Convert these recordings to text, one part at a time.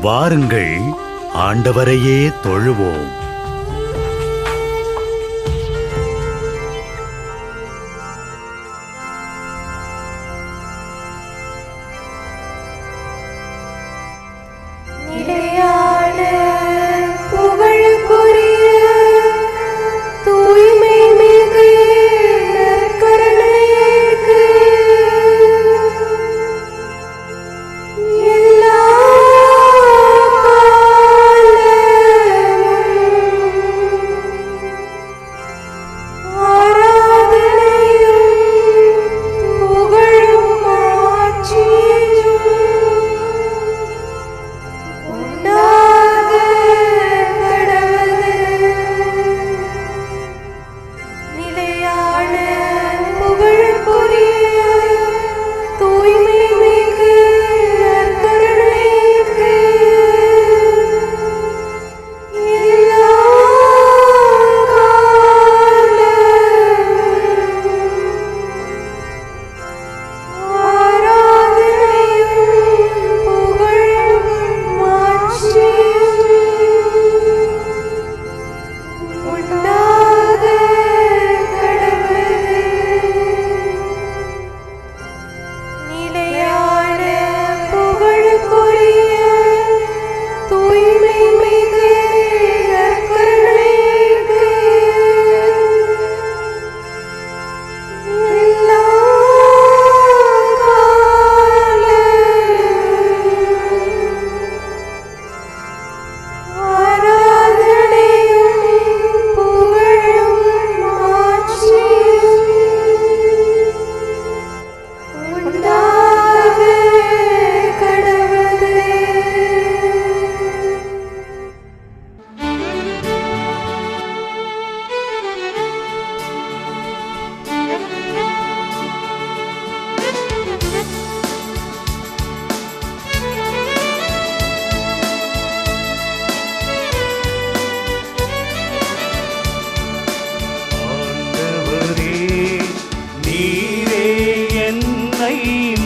வாருங்கள், ஆண்டவரையே தொழுவோம்.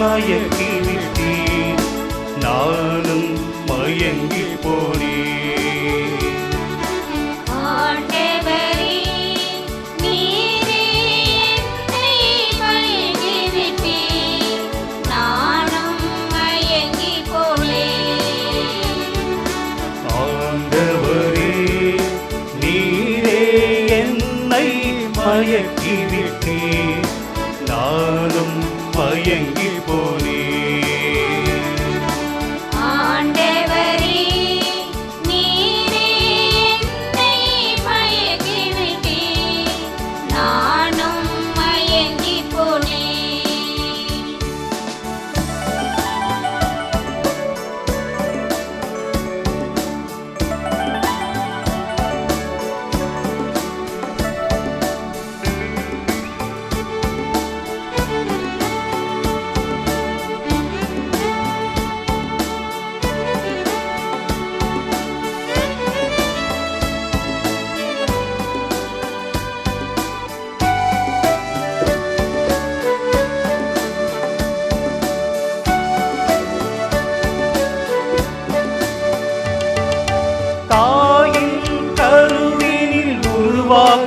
மயங்கிவிட்டீர், நானும் மயங்கி போனேன். ஆண்டவரே, நீரே என்னை மயங்கிவிட்டீர், நானும் மயங்கி போனேன். ஆண்டவரே, நீரே என்னை மயக்கிவிட்டீர், நானும் மயங்கி போனேன். ஆண்டவரே, நீரே என்னை மயக்கிவிட்டீர், நானும் மயங்கி போனேன்.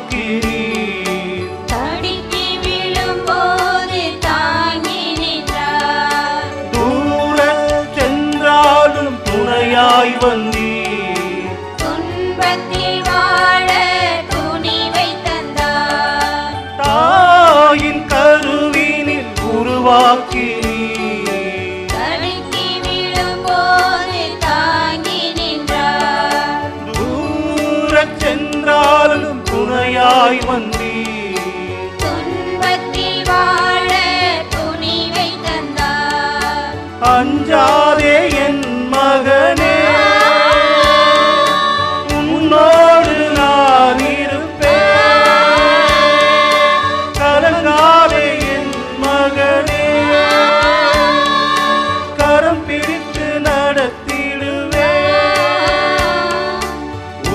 உருவாக்கினீர், தடுக்கி விழும்போது தாங்கி நின்றார், தூரச் சென்றாலும் துணையாய் வந்தீர், துன்பத்தில் வாழ துணிவை தந்தார், தாயின் கருவினில் உருவாக்கினீர், தடுக்கி விழும்போது தாங்கி நின்றார், தூரச் சென்றாலும் துணையாய் வந்தீர், துன்பத்தில் வாழ துணிவை தந்தார். அஞ்சாதே என் மகனே, உன்னோடு நான் இருப்பேன், கலங்காதே என் மகனே, கரம் பிடித்து நடத்திடுவேன்,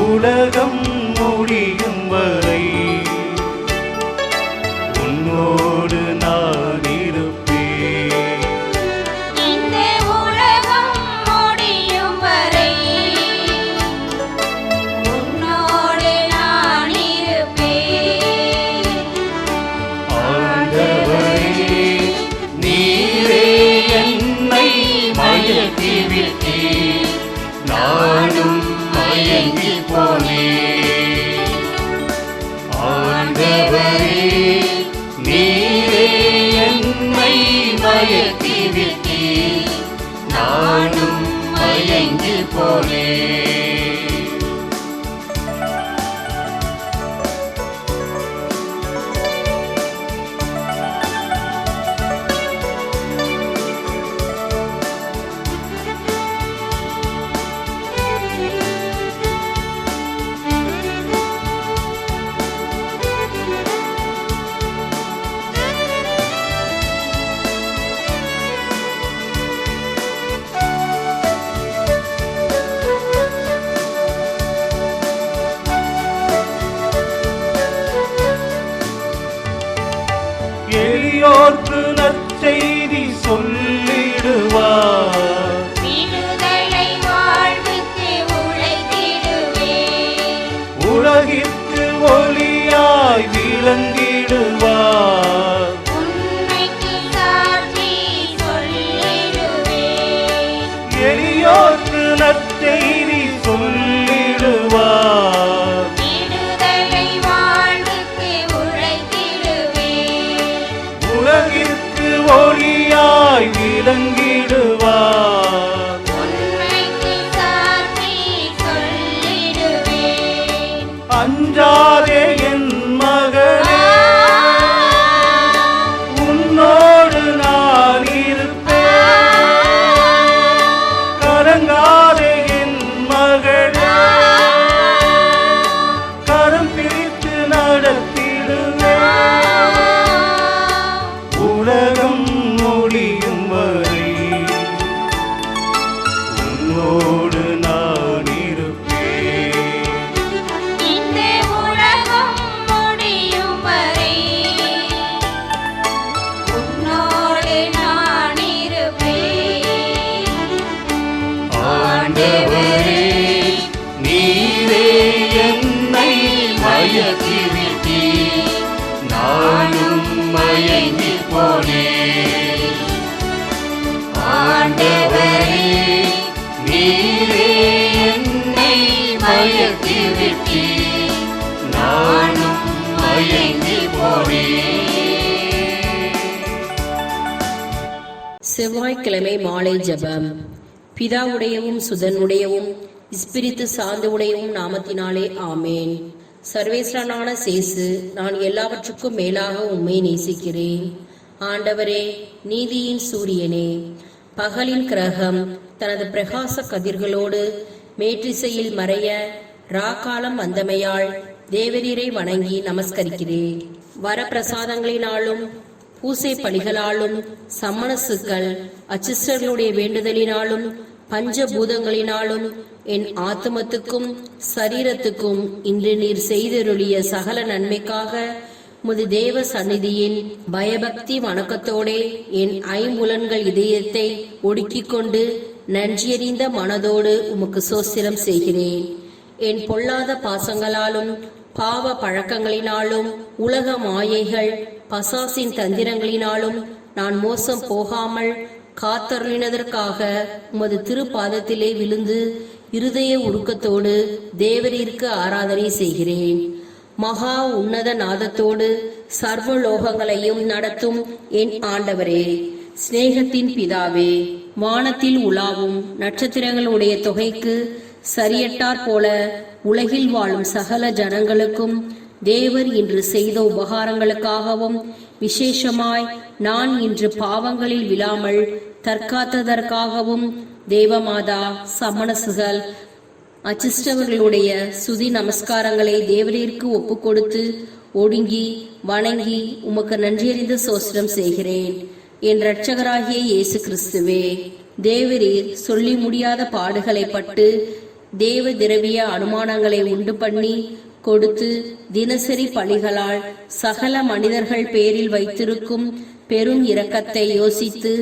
உலகம் முடியும் வரை உன்னோடு நான் இருப்பேன். இந்த உலகம் மயக்கி விட்டீர், நானும் மயங்கி போனேன். ஆண்டவரே, நீரே என்னை மயக்கி விட்டீர், நானும் மயங்கி போனேன். எளியோர்க்கு நற்செய்தி சொல்லிடுவார், விடுதலை வாழ்வுக்கு உழைத்திடுவேன். உலகிற்கு ஒளியாய் விளங்கிடுவார். உண்மைக்கு சாட்சி சொல்லிடுவேன். எளியோர்க்கு நற்செய்தி சொல்லிடுவார், விடுதலை வாழ்வுக்கு உழைத்திடுவேன். உலகிற்கு ஒளியாய் விளங்கிடுவார். உண்மைக்கு சாட்சி சொல்லிடுவேன். அஞ்சாதே என் மகளே, உன்னோடு நான் இருப்பேன். கலங்காதே என் மகளே, கரம் பிரித்து நடத்திடுவேன். உலகம் முடியும் வரை உன்னோடு நான் இருப்பேன். இந்த உலகம் முடியும் வரை உன்னோடு நான் இருப்பேன். ஆண்டவரே, நீரே என்னை மயக்கி விட்டீர், நானும் மயங்கி போனேன். ஆண்டவரே, நீரே என்னை மயக்கி விட்டீர், நானும் மயங்கி போனேன். செவ்வாய்க்கிழமை மாலை ஜெபம். பிதாவுடையவும் சுதனுடையவும் இஸ்பிரித்து சார்ந்தவுடையவும் நாமத்தினாலே ஆமேன். சர்வேஸ்வரனான சேசு, நான் எல்லாவற்றுக்கும் மேலாக உம்மை நேசிக்கிறேன். ஆண்டவரே, நீதியின் சூரியனே, பகலின் கிரகம் தனது பிரகாச கதிர்களோடு மேற்றிசையில் மறைய ராக்காலம் வந்தமையால் தேவரீரை வணங்கி நமஸ்கரிக்கிறேன். வரப்பிரசாதங்களினாலும் பூசை பலிகளாலும் சம்மனசுக்கள் அச்சிஸ்டர்களுடைய வேண்டுதலினாலும் பஞ்சபூதங்களினாலும் என் ஆத்மத்துக்கும் சரீரத்துக்கும் இன்று நீர் செய்தருளிய சகல நன்மைக்காக முது தேவ சந்நிதியின் பயபக்தி வணக்கத்தோடே என் ஐம்புலன்கள் இதயத்தை ஒடுக்கிக் கொண்டு நன்றியறிந்த மனதோடு உமக்கு சோஸ்திரம் செய்கிறேன். என் பொல்லாத பாசங்களாலும் பாவ பழக்கங்களினாலும் உலக மாயைகள் பசாசின் தந்திரங்களினாலும் நான் மோசம் போகாமல் காத்தருளினதற்காக உமது திருப்பாதத்திலே விழுந்து இருதய உருக்கத்தோடு தேவரீருக்கு ஆராதனை செய்கிறேன். மகா உன்னத நாதத்தோடு சர்வலோகங்களையும் நடத்தும் என் ஆண்டவரே, சிநேகத்தின் பிதாவே, வானத்தில் உலாவும் நட்சத்திரங்களுடைய தொகைக்கு சரியட்டாற் போல உலகில் வாழும் சகல ஜனங்களுக்கும் தேவர் இன்று செய்த உபகாரங்களுக்காகவும் விசேஷமாய் நான் இன்று பாவங்களில் விழாமல் தற்காத்ததற்காகவும் தேவமாதா சமணசுகள் அச்சிஷ்டவர்களுடைய சுதி நமஸ்காரங்களை தேவரீருக்கு ஒப்பு கொடுத்து ஒடுங்கி வணங்கி உமக்கு நன்றியறிந்த சோஸ்திரம் செய்கிறேன். என் இரட்சகராகிய இயேசு கிறிஸ்துவே, தேவரீர் சொல்லி முடியாத பாடுகளை பட்டு தேவ திரவிய அனுமானங்களை உண்டு பண்ணி கொடுத்து தினசரி பலிகளால் சகல மனிதர்கள் பேரில் வைத்திருக்கும் பெரும் இரக்கத்தை யோசித்து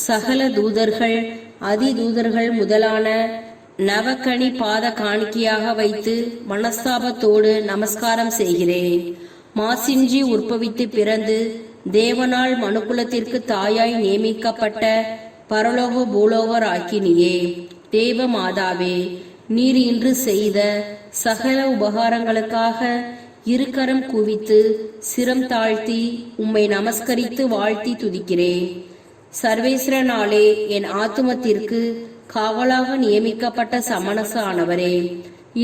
சகல தூதர்கள் அதிதூதர்கள் முதலான நவக்கணி பாத காணிக்கையாக வைத்து மனஸ்தாபத்தோடு நமஸ்காரம் செய்கிறேன். மாசின்றி உற்பவித்து பிறந்து தேவனால் மனுக்குலத்திற்கு தாயாய் நியமிக்கப்பட்ட பரலோக பூலோகர் ஆக்கினியே, தேவ மாதாவே, நீர் இன்று செய்த சகல உபகாரங்களுக்காக இருக்கரம் குவித்து சிரம் தாழ்த்தி உம்மை நமஸ்கரித்து வாழ்த்தி துதிக்கிறேன். சர்வேஸ்வரனாலே என் ஆத்துமத்திற்கு காவலாக நியமிக்கப்பட்ட சமணச ஆனவரே,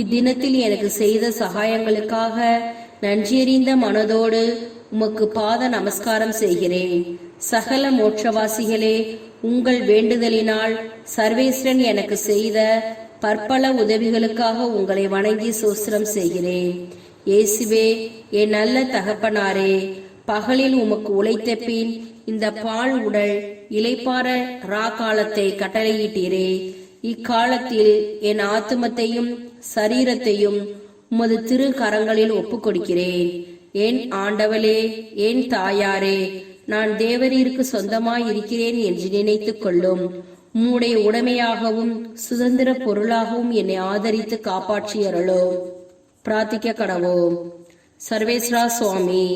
இத்தினத்தில் எனக்கு செய்த சகாயங்களுக்காக நன்றியறிந்த மனதோடு உமக்கு பாத நமஸ்காரம் செய்கிறேன். சகல மோட்சவாசிகளே, உங்கள் வேண்டுதலினால் சர்வேஸ்வரன் எனக்கு செய்த பற்பல உதவிகளுக்காக உங்களை வணங்கி சோஸ்திரம் செய்கிறேன். இயேசுவே, என் நல்ல தகப்பனாரே, பகலில் உமக்கு உழைத்த பின் இந்த பால் உடல் இளைப்பாற காலத்தை கட்டளையிட்டீரே. இக்காலத்தில் என் ஆத்துமத்தையும் சரீரத்தையும் உமது திரு கரங்களில் ஒப்புக் கொடுக்கிறேன். என் ஆண்டவளே, என் தாயாரே, நான் தேவரீருக்கு சொந்தமாய் இருக்கிறேன் என்று நினைத்துக் கொள்ளும். உம்முடைய உடைமையாகவும் சுதந்திர பொருளாகவும் என்னை ஆதரித்து காப்பாற்றியறளோ. பிரார்த்திக்க கடவோம். சர்வேஸ்வரா சுவாமி,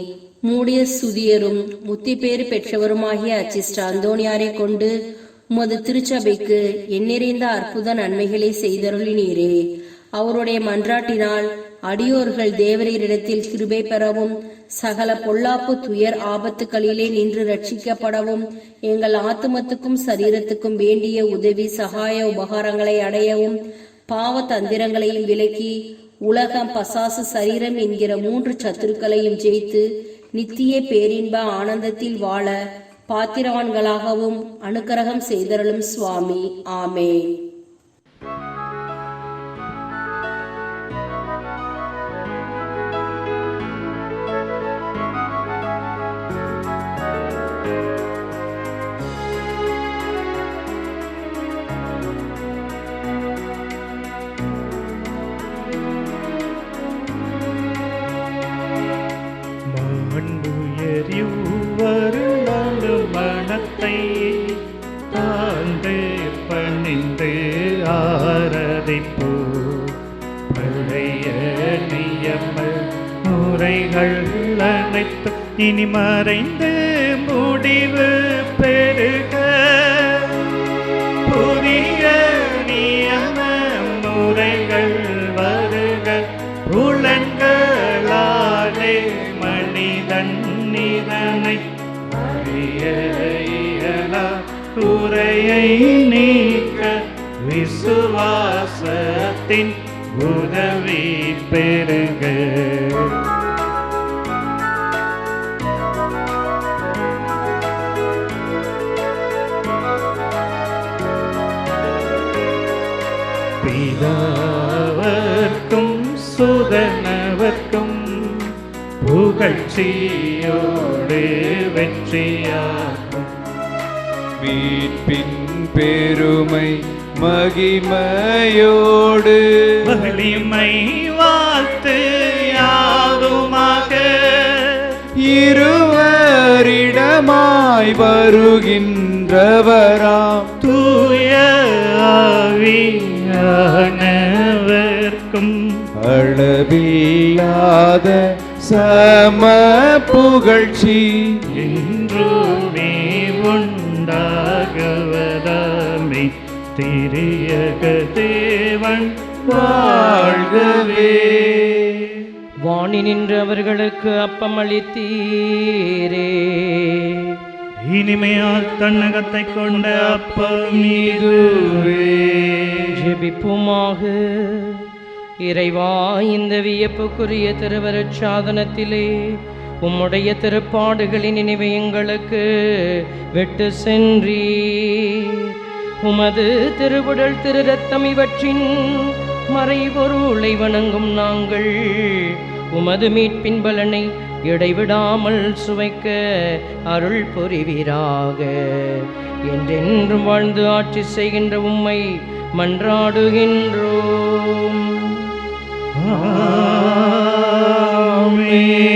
மூடிய சுதியரும் முத்தி பேறு பெற்றவருமாகிய அச்சிஷ்ட அந்தோணியாரை கொண்டு உமது திருச்சபைக்கு எண்ணிறைந்த அற்புத நன்மைகளை செய்தருளினீரே. அவருடைய மன்றாட்டினால் அடியோர்கள் தேவரீரிடத்தில் கிருபை பெறவும் சகல பொல்லாப்பு துயர் ஆபத்துக்களிலே நின்று ரட்சிக்கப்படவும் எங்கள் ஆத்துமத்துக்கும் சரீரத்துக்கும் வேண்டிய உதவி சகாய உபகாரங்களை அடையவும் பாவ தந்திரங்களையும் விலக்கி உலகம் பசாசு சரீரம் என்கிற 3 சத்துருக்களையும் ஜெயித்து நித்திய பேரின்ப ஆனந்தத்தில் வாழ பாத்திரவான்களாகவும் அனுக்கிரகம் செய்தருளும் சுவாமி. ஆமென். மனத்தை தாழ்ந்து பணிந்து ஆராதிப்போ. பழைய நியம முறைகள் அனைத்தும் இனி மறைந்து முடிவு பெருக. புதிய நியம முறைகள் வருக. புலன்களாலே மனிதன் இதனை குறையை நீக்க விசுவாசத்தின் உதவி பெருக. பிதாவர்க்கும் சுதனவர்க்கும் புகழ்ச்சியோடு வெற்றியாகும். மீட்பின் பெருமை மகிமையோடு வலிமை வாழ்த்து யாவுமாக. இருவரிடமாய் வருகின்றவராம் தூய ஆவியானவர்க்கும் அளவில்லாத சம புகழ்ச்சி என்றுமே உண்டாகவதாமே. திரியக தேவன் வாழ்கவே. வாணி நின்று அவர்களுக்கு அப்பம் அளித்தீரே. இனிமையால் தன்னகத்தை கொண்ட அப்பம் இதுவே. ஜெபிப்புமாக. இறைவா, இந்த வியப்புக்குரிய திருவருட் சாதனத்திலே உம்முடைய திருப்பாடுகளின் நினைவை எங்களுக்கு விட்டு சென்றீர். உமது திருவுடல் திரு ரத்தம் இவற்றின் மறைபொருளை வணங்கும் நாங்கள் உமது மீட்பின் பலனை இடைவிடாமல் சுவைக்க அருள் புரிவீராக. என்றென்றும் வாழ்ந்து ஆட்சி செய்கின்ற உம்மை மன்றாடுகின்றோம். ஆமென்.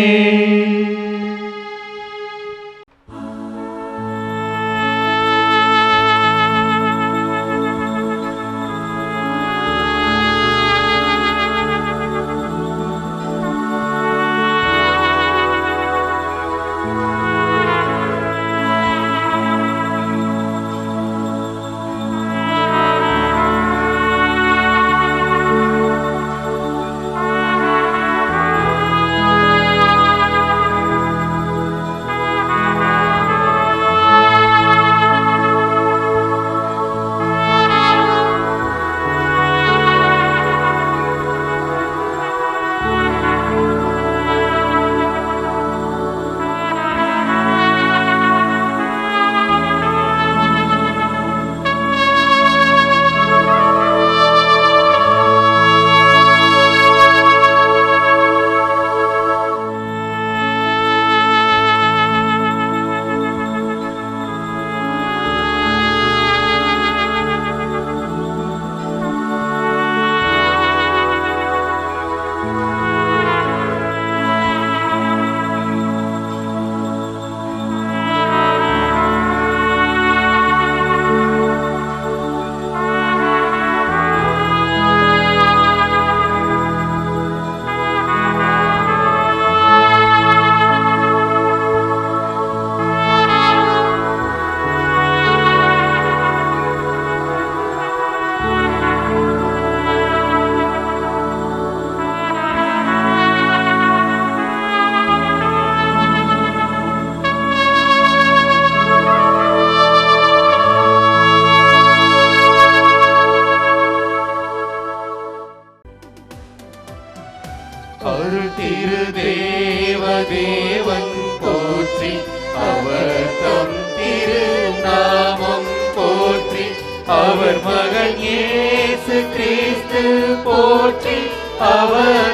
தேவன் போற்றி, அவர் தம் திருநாமம் போற்றி, அவர் மகன் இயேசு கிறிஸ்து போற்றி, அவர்